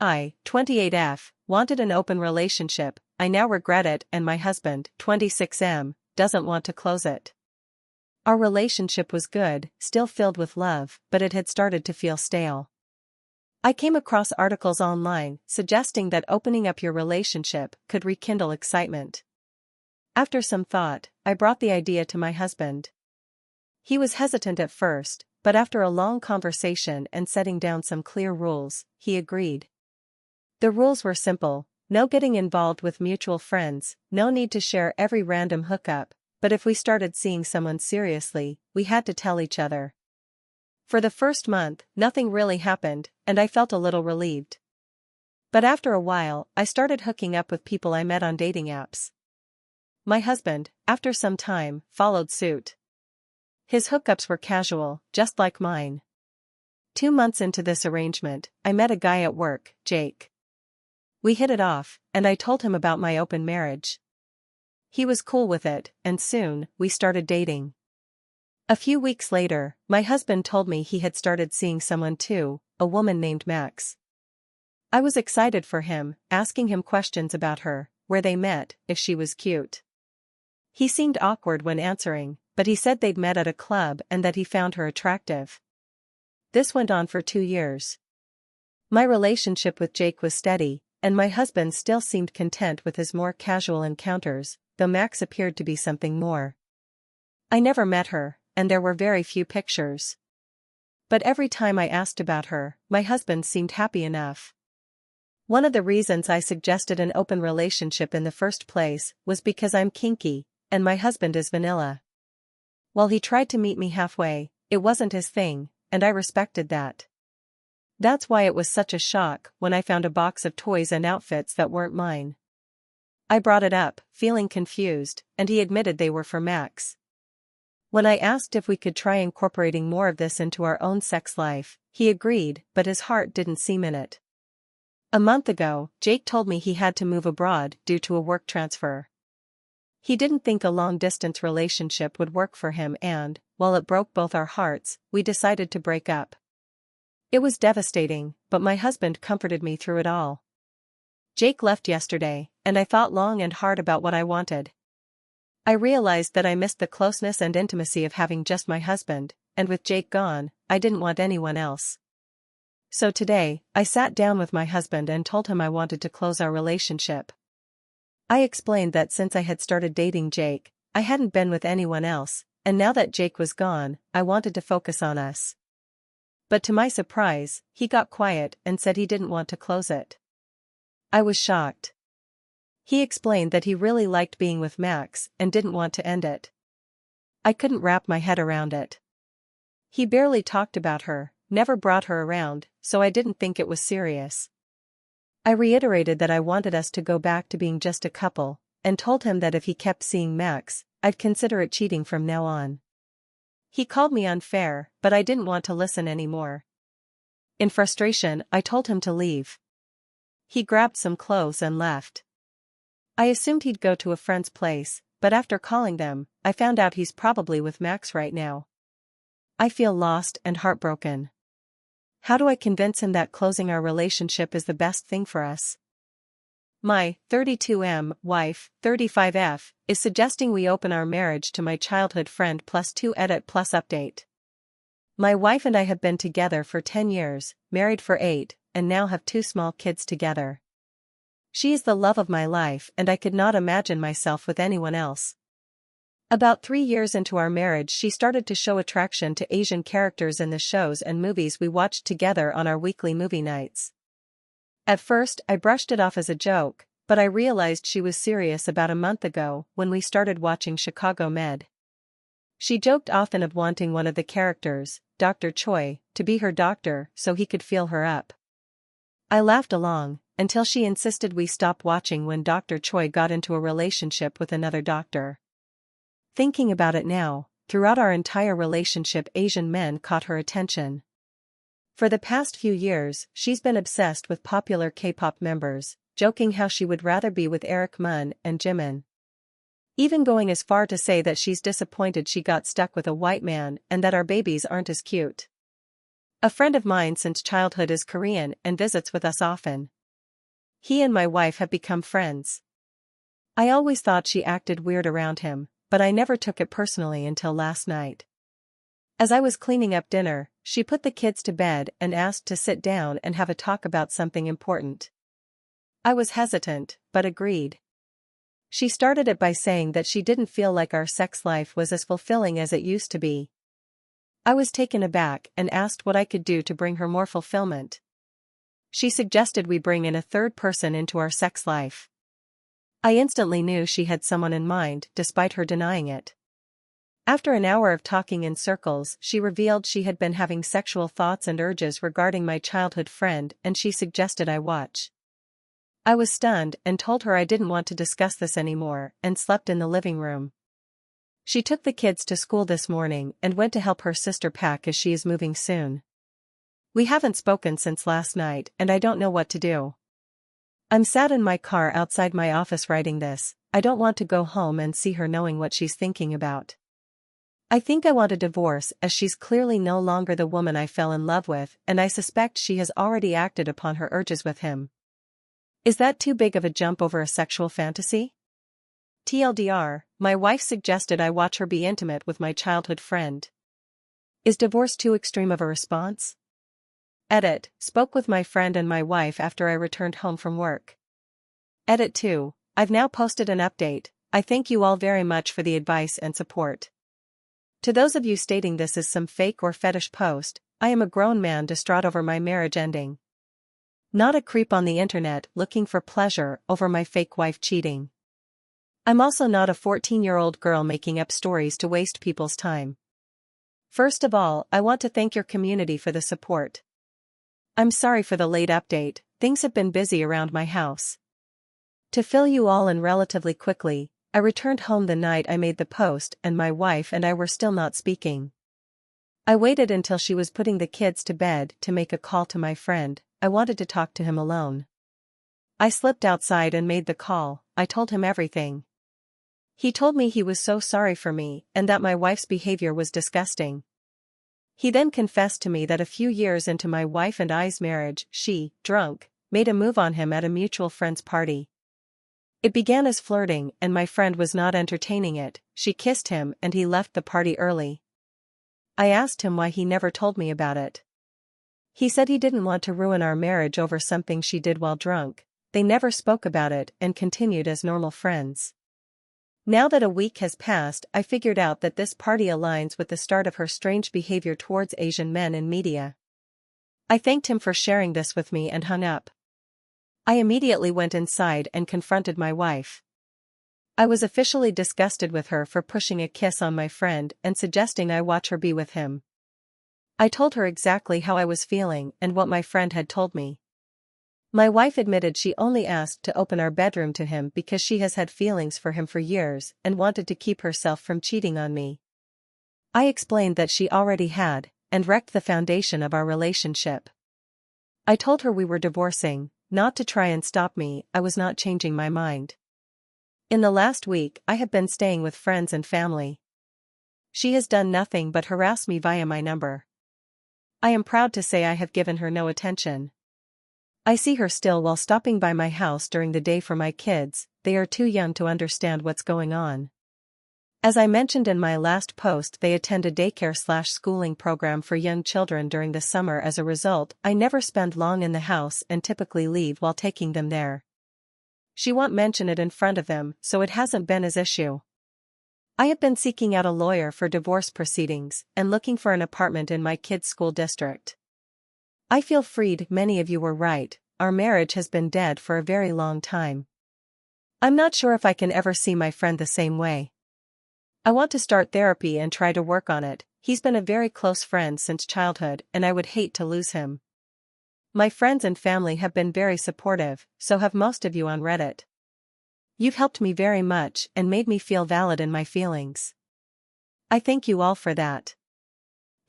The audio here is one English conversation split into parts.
I, 28F, wanted an open relationship. I now regret it, and my husband, 26M, doesn't want to close it. Our relationship was good, still filled with love, but it had started to feel stale. I came across articles online suggesting that opening up your relationship could rekindle excitement. After some thought, I brought the idea to my husband. He was hesitant at first, but after a long conversation and setting down some clear rules, he agreed. The rules were simple: no getting involved with mutual friends, no need to share every random hookup, but if we started seeing someone seriously, we had to tell each other. For the first month, nothing really happened, and I felt a little relieved. But after a while, I started hooking up with people I met on dating apps. My husband, after some time, followed suit. His hookups were casual, just like mine. 2 months into this arrangement, I met a guy at work, Jake. We hit it off, and I told him about my open marriage. He was cool with it, and soon, we started dating. A few weeks later, my husband told me he had started seeing someone too, a woman named Max. I was excited for him, asking him questions about her, where they met, if she was cute. He seemed awkward when answering, but he said they'd met at a club and that he found her attractive. This went on for 2 years. My relationship with Jake was steady, and my husband still seemed content with his more casual encounters, though Max appeared to be something more. I never met her, and there were very few pictures. But every time I asked about her, my husband seemed happy enough. One of the reasons I suggested an open relationship in the first place was because I'm kinky, and my husband is vanilla. While he tried to meet me halfway, it wasn't his thing, and I respected that. That's why it was such a shock when I found a box of toys and outfits that weren't mine. I brought it up, feeling confused, and he admitted they were for Max. When I asked if we could try incorporating more of this into our own sex life, he agreed, but his heart didn't seem in it. A month ago, Jake told me he had to move abroad due to a work transfer. He didn't think a long-distance relationship would work for him and, while it broke both our hearts, we decided to break up. It was devastating, but my husband comforted me through it all. Jake left yesterday, and I thought long and hard about what I wanted. I realized that I missed the closeness and intimacy of having just my husband, and with Jake gone, I didn't want anyone else. So today, I sat down with my husband and told him I wanted to close our relationship. I explained that since I had started dating Jake, I hadn't been with anyone else, and now that Jake was gone, I wanted to focus on us. But to my surprise, he got quiet and said he didn't want to close it. I was shocked. He explained that he really liked being with Max and didn't want to end it. I couldn't wrap my head around it. He barely talked about her, never brought her around, so I didn't think it was serious. I reiterated that I wanted us to go back to being just a couple, and told him that if he kept seeing Max, I'd consider it cheating from now on. He called me unfair, but I didn't want to listen anymore. In frustration, I told him to leave. He grabbed some clothes and left. I assumed he'd go to a friend's place, but after calling them, I found out he's probably with Max right now. I feel lost and heartbroken. How do I convince him that closing our relationship is the best thing for us? My 32M wife, 35F, is suggesting we open our marriage to my childhood friend +2 edit plus update. My wife and I have been together for 10 years, married for 8, and now have 2 small kids together. She is the love of my life and I could not imagine myself with anyone else. About 3 years into our marriage, she started to show attraction to Asian characters in the shows and movies we watched together on our weekly movie nights. At first, I brushed it off as a joke, but I realized she was serious about a month ago when we started watching Chicago Med. She joked often of wanting one of the characters, Dr. Choi, to be her doctor so he could feel her up. I laughed along, until she insisted we stop watching when Dr. Choi got into a relationship with another doctor. Thinking about it now, throughout our entire relationship Asian men caught her attention. For the past few years, she's been obsessed with popular K-pop members, joking how she would rather be with Eric Mun and Jimin. Even going as far to say that she's disappointed she got stuck with a white man and that our babies aren't as cute. A friend of mine since childhood is Korean and visits with us often. He and my wife have become friends. I always thought she acted weird around him, but I never took it personally until last night. As I was cleaning up dinner, she put the kids to bed and asked to sit down and have a talk about something important. I was hesitant, but agreed. She started it by saying that she didn't feel like our sex life was as fulfilling as it used to be. I was taken aback and asked what I could do to bring her more fulfillment. She suggested we bring in a third person into our sex life. I instantly knew she had someone in mind, despite her denying it. After an hour of talking in circles, she revealed she had been having sexual thoughts and urges regarding my childhood friend, and she suggested I watch. I was stunned and told her I didn't want to discuss this anymore, and slept in the living room. She took the kids to school this morning and went to help her sister pack as she is moving soon. We haven't spoken since last night and I don't know what to do. I'm sat in my car outside my office writing this. I don't want to go home and see her knowing what she's thinking about. I think I want a divorce as she's clearly no longer the woman I fell in love with, and I suspect she has already acted upon her urges with him. Is that too big of a jump over a sexual fantasy? TLDR, my wife suggested I watch her be intimate with my childhood friend. Is divorce too extreme of a response? Edit, spoke with my friend and my wife after I returned home from work. Edit 2, I've now posted an update. I thank you all very much for the advice and support. To those of you stating this is some fake or fetish post, I am a grown man distraught over my marriage ending. Not a creep on the internet looking for pleasure over my fake wife cheating. I'm also not a 14-year-old girl making up stories to waste people's time. First of all, I want to thank your community for the support. I'm sorry for the late update, things have been busy around my house. To fill you all in relatively quickly, I returned home the night I made the post and my wife and I were still not speaking. I waited until she was putting the kids to bed to make a call to my friend. I wanted to talk to him alone. I slipped outside and made the call. I told him everything. He told me he was so sorry for me and that my wife's behavior was disgusting. He then confessed to me that a few years into my wife and I's marriage, she, drunk, made a move on him at a mutual friend's party. It began as flirting and my friend was not entertaining it. She kissed him and he left the party early. I asked him why he never told me about it. He said he didn't want to ruin our marriage over something she did while drunk. They never spoke about it and continued as normal friends. Now that a week has passed, I figured out that this party aligns with the start of her strange behavior towards Asian men in media. I thanked him for sharing this with me and hung up. I immediately went inside and confronted my wife. I was officially disgusted with her for pushing a kiss on my friend and suggesting I watch her be with him. I told her exactly how I was feeling and what my friend had told me. My wife admitted she only asked to open our bedroom to him because she has had feelings for him for years and wanted to keep herself from cheating on me. I explained that she already had, and wrecked the foundation of our relationship. I told her we were divorcing, not to try and stop me. I was not changing my mind. In the last week I have been staying with friends and family. She has done nothing but harass me via my number. I am proud to say I have given her no attention. I see her still while stopping by my house during the day for my kids. They are too young to understand what's going on. As I mentioned in my last post, they attend a daycare/schooling program for young children during the summer. As a result, I never spend long in the house and typically leave while taking them there. She won't mention it in front of them, so it hasn't been an issue. I have been seeking out a lawyer for divorce proceedings and looking for an apartment in my kids' school district. I feel freed. Many of you were right, our marriage has been dead for a very long time. I'm not sure if I can ever see my friend the same way. I want to start therapy and try to work on it. He's been a very close friend since childhood and I would hate to lose him. My friends and family have been very supportive, so have most of you on Reddit. You've helped me very much and made me feel valid in my feelings. I thank you all for that.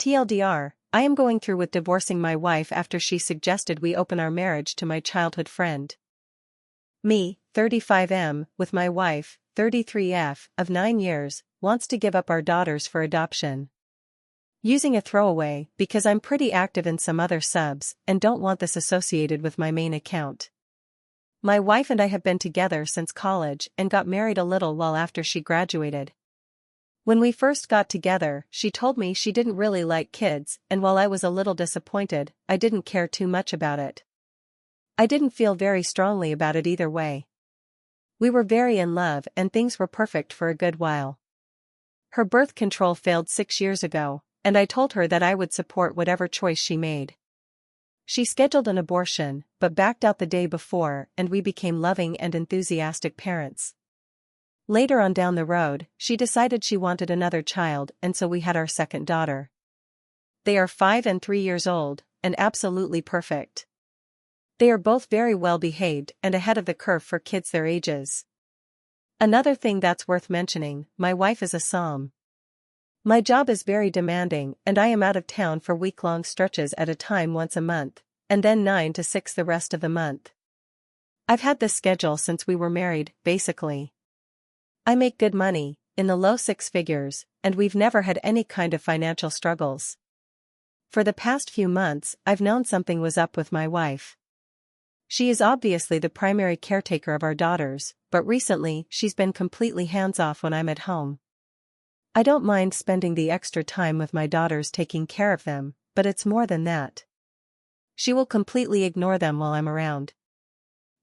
TLDR, I am going through with divorcing my wife after she suggested we open our marriage to my childhood friend. Me, 35M, with my wife, 33F, of 9 years, wants to give up our daughters for adoption. Using a throwaway because I'm pretty active in some other subs and don't want this associated with my main account. My wife and I have been together since college and got married a little while after she graduated. When we first got together, she told me she didn't really like kids, and while I was a little disappointed, I didn't care too much about it. I didn't feel very strongly about it either way. We were very in love and things were perfect for a good while. Her birth control failed 6 years ago, and I told her that I would support whatever choice she made. She scheduled an abortion, but backed out the day before, and we became loving and enthusiastic parents. Later on down the road, she decided she wanted another child, and so we had our second daughter. They are 5 and 3 years old, and absolutely perfect. They are both very well behaved and ahead of the curve for kids their ages. Another thing that's worth mentioning, my wife is a psalm. My job is very demanding and I am out of town for week-long stretches at a time once a month, and then 9 to 6 the rest of the month. I've had this schedule since we were married, basically. I make good money, in the low 6 figures, and we've never had any kind of financial struggles. For the past few months, I've known something was up with my wife. She is obviously the primary caretaker of our daughters, but recently she's been completely hands-off when I'm at home. I don't mind spending the extra time with my daughters taking care of them, but it's more than that. She will completely ignore them while I'm around.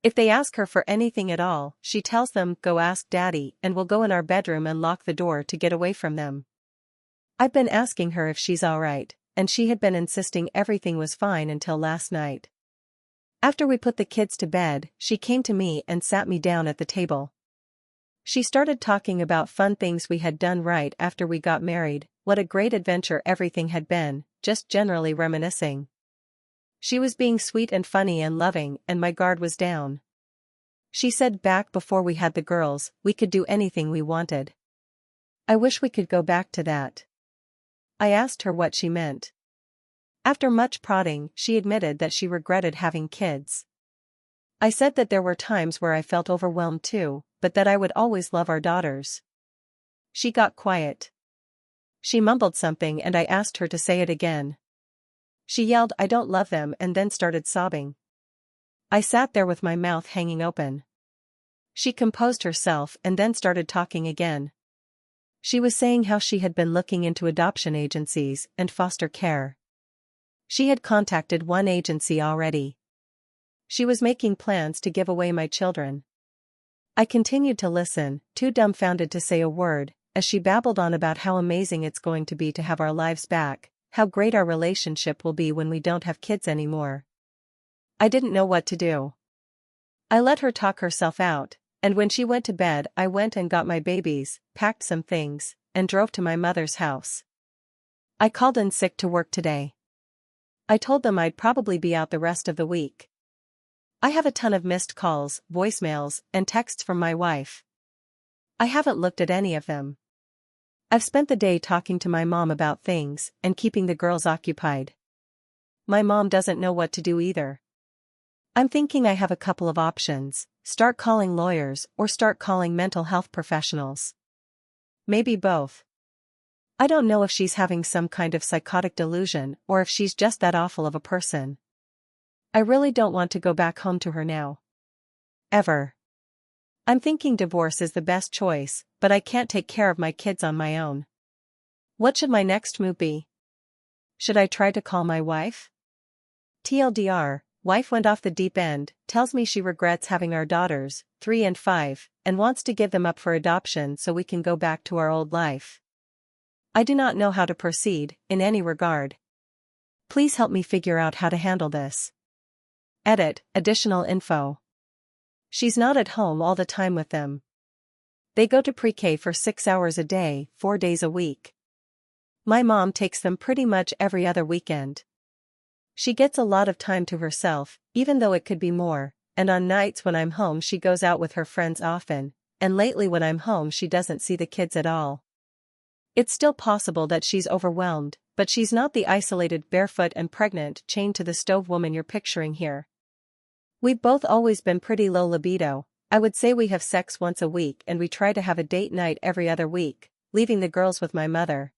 If they ask her for anything at all, she tells them, "Go ask Daddy," and will go in our bedroom and lock the door to get away from them. I've been asking her if she's alright, and she had been insisting everything was fine until last night. After we put the kids to bed, she came to me and sat me down at the table. She started talking about fun things we had done right after we got married, what a great adventure everything had been, just generally reminiscing. She was being sweet and funny and loving, and my guard was down. She said back before we had the girls, we could do anything we wanted. I wish we could go back to that. I asked her what she meant. After much prodding, she admitted that she regretted having kids. I said that there were times where I felt overwhelmed too, but that I would always love our daughters. She got quiet. She mumbled something and I asked her to say it again. She yelled, "I don't love them," and then started sobbing. I sat there with my mouth hanging open. She composed herself and then started talking again. She was saying how she had been looking into adoption agencies and foster care. She had contacted one agency already. She was making plans to give away my children. I continued to listen, too dumbfounded to say a word, as she babbled on about how amazing it's going to be to have our lives back, how great our relationship will be when we don't have kids anymore. I didn't know what to do. I let her talk herself out, and when she went to bed I went and got my babies, packed some things, and drove to my mother's house. I called in sick to work today. I told them I'd probably be out the rest of the week. I have a ton of missed calls, voicemails, and texts from my wife. I haven't looked at any of them. I've spent the day talking to my mom about things and keeping the girls occupied. My mom doesn't know what to do either. I'm thinking I have a couple of options: start calling lawyers or start calling mental health professionals. Maybe both. I don't know if she's having some kind of psychotic delusion or if she's just that awful of a person. I really don't want to go back home to her now. Ever. I'm thinking divorce is the best choice, but I can't take care of my kids on my own. What should my next move be? Should I try to call my wife? TLDR, wife went off the deep end, tells me she regrets having our daughters, 3 and 5, and wants to give them up for adoption so we can go back to our old life. I do not know how to proceed, in any regard. Please help me figure out how to handle this. Edit, additional info. She's not at home all the time with them. They go to pre-K for 6 hours a day, 4 days a week. My mom takes them pretty much every other weekend. She gets a lot of time to herself, even though it could be more, and on nights when I'm home she goes out with her friends often, and lately when I'm home she doesn't see the kids at all. It's still possible that she's overwhelmed, but she's not the isolated, barefoot and pregnant, chained to the stove woman you're picturing here. We've both always been pretty low libido. I would say we have sex once a week and we try to have a date night every other week, leaving the girls with my mother.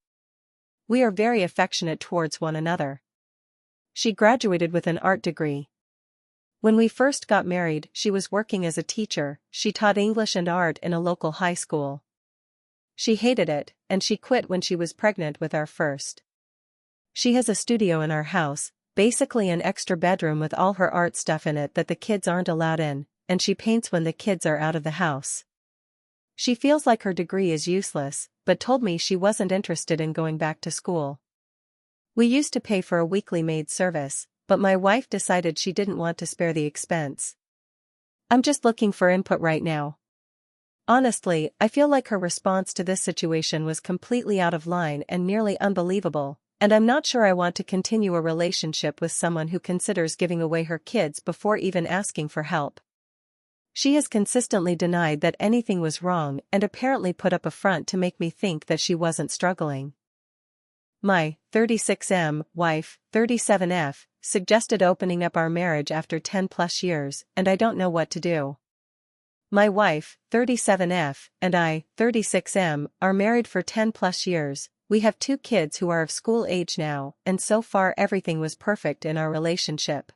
We are very affectionate towards one another. She graduated with an art degree. When we first got married, she was working as a teacher. She taught English and art in a local high school. She hated it, and she quit when she was pregnant with our first. She has a studio in our house, basically an extra bedroom with all her art stuff in it that the kids aren't allowed in, and she paints when the kids are out of the house. She feels like her degree is useless, but told me she wasn't interested in going back to school. We used to pay for a weekly maid service, but my wife decided she didn't want to spare the expense. I'm just looking for input right now. Honestly, I feel like her response to this situation was completely out of line and nearly unbelievable, and I'm not sure I want to continue a relationship with someone who considers giving away her kids before even asking for help. She has consistently denied that anything was wrong and apparently put up a front to make me think that she wasn't struggling. My 36M wife, 37F, suggested opening up our marriage after 10+ years, and I don't know what to do. My wife, 37F, and I, 36M, are married for 10+ years. We have 2 kids who are of school age now, and so far everything was perfect in our relationship.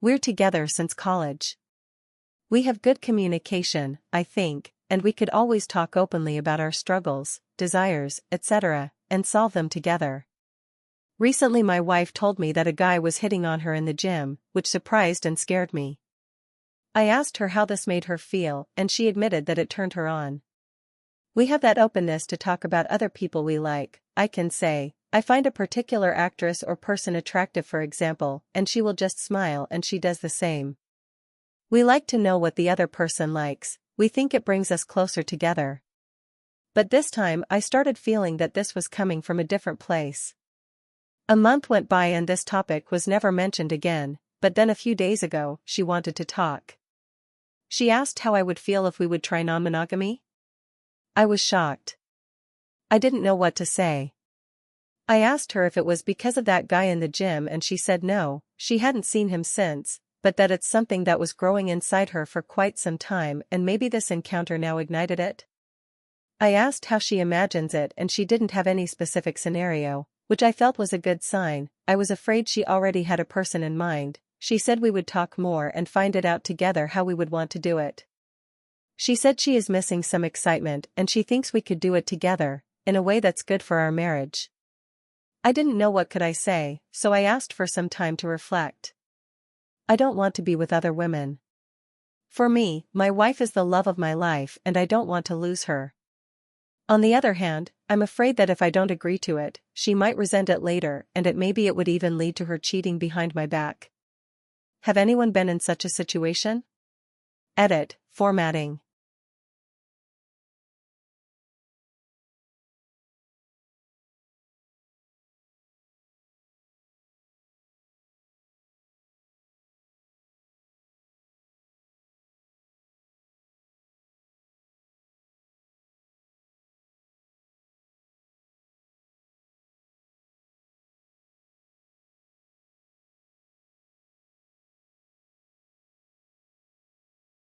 We're together since college. We have good communication, I think, and we could always talk openly about our struggles, desires, etc., and solve them together. Recently my wife told me that a guy was hitting on her in the gym, which surprised and scared me. I asked her how this made her feel, and she admitted that it turned her on. We have that openness to talk about other people we like. I can say, I find a particular actress or person attractive for example, and she will just smile and she does the same. We like to know what the other person likes. We think it brings us closer together. But this time I started feeling that this was coming from a different place. A month went by and this topic was never mentioned again, but then a few days ago, she wanted to talk. She asked how I would feel if we would try non-monogamy. I was shocked. I didn't know what to say. I asked her if it was because of that guy in the gym and she said no, she hadn't seen him since, but that it's something that was growing inside her for quite some time and maybe this encounter now ignited it. I asked how she imagines it and she didn't have any specific scenario, which I felt was a good sign. I was afraid she already had a person in mind. She said we would talk more and find it out together how we would want to do it. She said she is missing some excitement and she thinks we could do it together, in a way that's good for our marriage. I didn't know what could I say, so I asked for some time to reflect. I don't want to be with other women. For me, my wife is the love of my life and I don't want to lose her. On the other hand, I'm afraid that if I don't agree to it, she might resent it later and maybe it would even lead to her cheating behind my back. Have anyone been in such a situation? Edit, formatting.